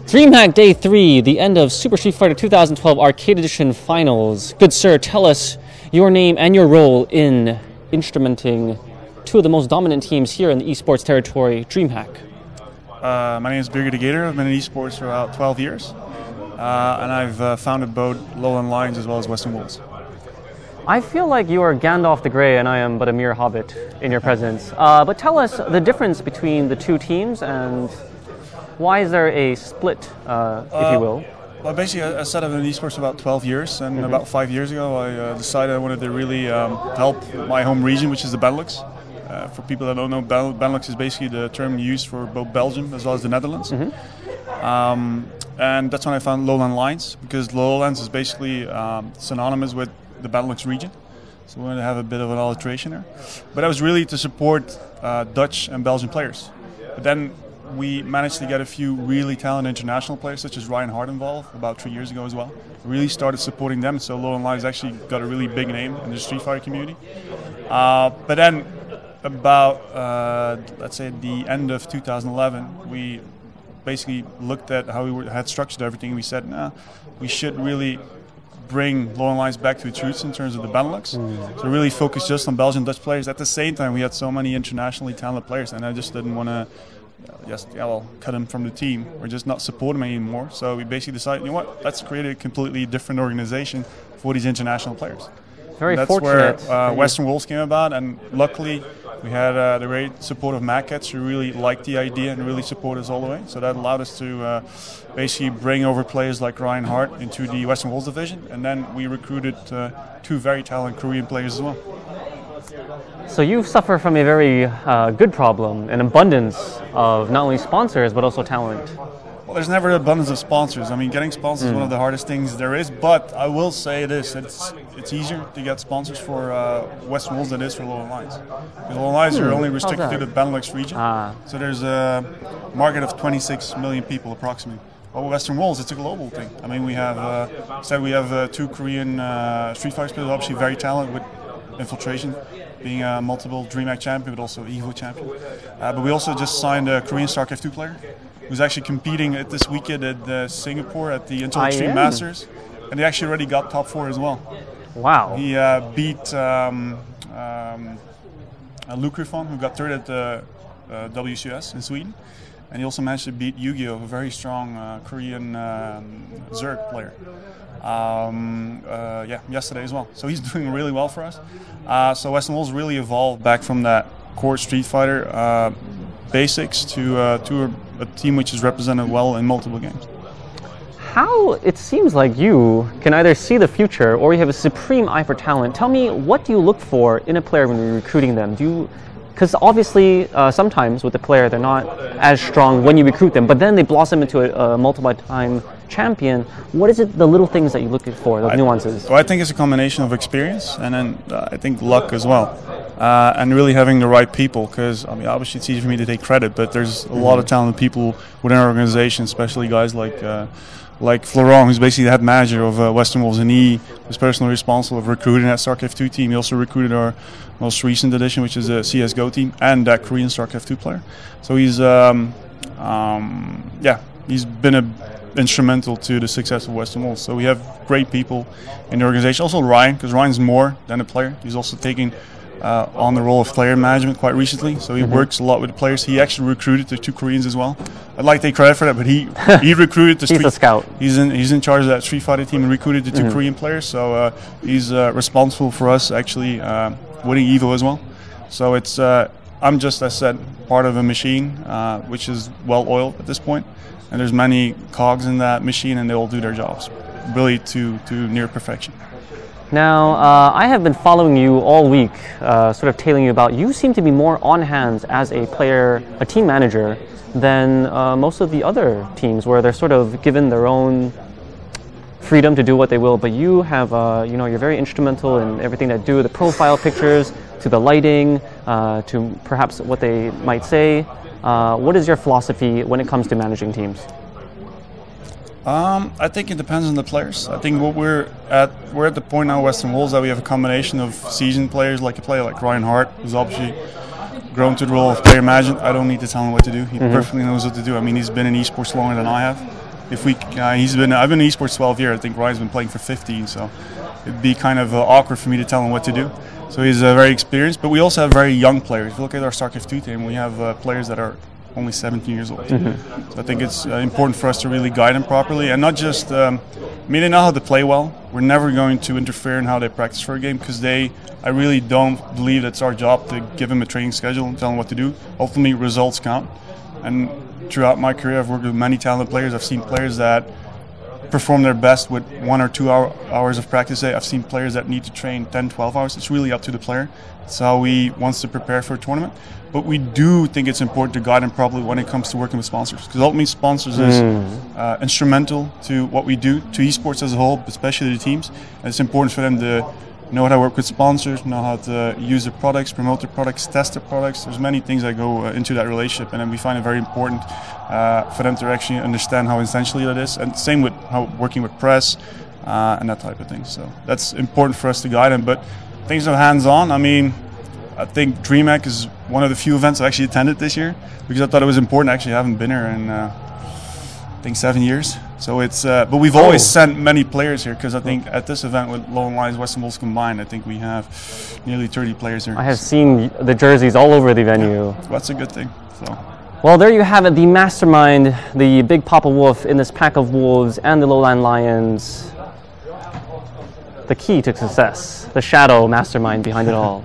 DreamHack Day 3, the end of Super Street Fighter 2012 Arcade Edition Finals. Good sir, tell us your name and your role in instrumenting two of the most dominant teams here in the esports territory, DreamHack. My name is Birger the Geyter. I've been in esports for about 12 years. And I've founded both Lowland Lions as well as Western Wolves. I feel like you are Gandalf the Grey and I am but a mere hobbit in your presence. But tell us the difference between the two teams and why is there a split, if you will? Well, basically, I said I've been in esports for about 12 years, and about 5 years ago I decided I wanted to really help my home region, which is the Benelux. For people that don't know, Benelux is basically the term used for both Belgium as well as the Netherlands. And that's when I found Lowland Lions, because Lowlands is basically synonymous with the Benelux region. So we wanted to have a bit of an alliteration there. But that was really to support Dutch and Belgian players. But then we managed to get a few really talented international players, such as Ryan Hart, involved about 3 years ago as well. We really started supporting them, so Lowland Lions actually got a really big name in the Street Fighter community. But then about, let's say, the end of 2011, we basically looked at how we had structured everything. We said, nah, we should really bring Lowland Lions back to its roots in terms of the Benelux. So really focus just on Belgian Dutch players. At the same time, we had so many internationally talented players, and I just didn't want to cut them from the team or just not support them anymore. So we basically decided, you know what, let's create a completely different organization for these international players. Very that's fortunate. Where Western Wolves came about, and luckily we had the great support of Catz, who really liked the idea and really supported us all the way. So that allowed us to basically bring over players like Ryan Hart into the Western Wolves division, and then we recruited two very talented Korean players as well. So you suffer from a very good problem, an abundance of not only sponsors but also talent. Well, there's never an abundance of sponsors. I mean, getting sponsors is one of the hardest things there is, but I will say this, it's easier to get sponsors for Western Wolves than it is for Lowland Lions. Because Lowland Lions are only restricted to the Benelux region, so there's a market of 26 million people approximately. Well, with Western Wolves, it's a global thing. I mean, we have two Korean Street Fighter players, obviously very talented with Infiltration, being a multiple DreamHack champion, but also EVO champion. But we also just signed a Korean StarCraft 2 player who's actually competing at this weekend at Singapore at the Intel Extreme Masters, and he actually already got top 4 as well. Wow! He beat Luke Griffon, who got third at the WCS in Sweden, and he also managed to beat Yu-Gi-Oh, a very strong Korean Zerg player. Yesterday as well. So he's doing really well for us. So Western Wolves really evolved back from that core Street Fighter basics to a team which is represented well in multiple games. How it seems like you can either see the future or you have a supreme eye for talent. Tell me, what do you look for in a player when you're recruiting them? Because obviously, sometimes with the player, they're not as strong when you recruit them, but then they blossom into a multiple-time champion. What is it, the little things that you look for, the nuances? Well, I think it's a combination of experience and then I think luck as well. And really having the right people, because I mean, obviously it's easy for me to take credit, but there's a lot of talented people within our organization, especially guys like Florent, who's basically the head manager of Western Wolves, and he was personally responsible for recruiting that StarCraft 2 team. He also recruited our most recent edition, which is a CSGO team, and that Korean StarCraft 2 player. So he's he's been instrumental to the success of Western Wolves. So we have great people in the organization. Also Ryan, because Ryan's more than a player. He's also taking on the role of player management quite recently, so he works a lot with the players. He actually recruited the two Koreans as well. I'd like to take credit for that, but he recruited the He's a scout. He's in charge of that Street Fighter team and recruited the two Korean players, so he's responsible for us actually winning EVO as well. So it's I'm just, as I said, part of a machine which is well oiled at this point, and there's many cogs in that machine, and they all do their jobs really to near perfection. Now, I have been following you all week, sort of tailing you about. You seem to be more on hands as a player, a team manager, than most of the other teams, where they're sort of given their own freedom to do what they will. But you have, you're very instrumental in everything that do the profile pictures, to the lighting, to perhaps what they might say. What is your philosophy when it comes to managing teams? I think it depends on the players. I think we're at the point now, Western Wolves, that we have a combination of seasoned players, like a player like Ryan Hart, who's obviously grown to the role of player management. I don't need to tell him what to do. He perfectly knows what to do. I mean, he's been in esports longer than I have. if we, I've been in esports 12 years. I think Ryan's been playing for 15, so it'd be kind of awkward for me to tell him what to do. So he's very experienced, but we also have very young players. If you look at our StarCraft 2 team, we have players that are only 17 years old. Mm-hmm. So I think it's important for us to really guide them properly, and not just, I mean, they know how to play well. We're never going to interfere in how they practice for a game, because I really don't believe it's our job to give them a training schedule and tell them what to do. Ultimately, results count. And throughout my career, I've worked with many talented players. I've seen players that perform their best with 1 or 2 hours of practice a day. I've seen players that need to train 10, 12 hours. It's really up to the player. It's how he wants to prepare for a tournament. But we do think it's important to guide him properly when it comes to working with sponsors, because ultimately sponsors is instrumental to what we do, to esports as a whole, especially the teams. And it's important for them to know how to work with sponsors, know how to use their products, promote their products, test their products. There's many things that go into that relationship, and then we find it very important for them to actually understand how essential that is. And same with how working with press and that type of thing. So that's important for us to guide them. But things are hands-on. I mean, I think DreamHack is one of the few events I actually attended this year, because I thought it was important. Actually, I haven't been here in I think 7 years. So it's, but we've always sent many players here, because I think at this event with Lone Lions, Western Wolves combined, I think we have nearly 30 players here. I have seen the jerseys all over the venue. Yeah, so that's a good thing. So. Well, there you have it, the mastermind, the big Papa Wolf in this pack of wolves, and the Lowland Lions. The key to success, the shadow mastermind behind it all.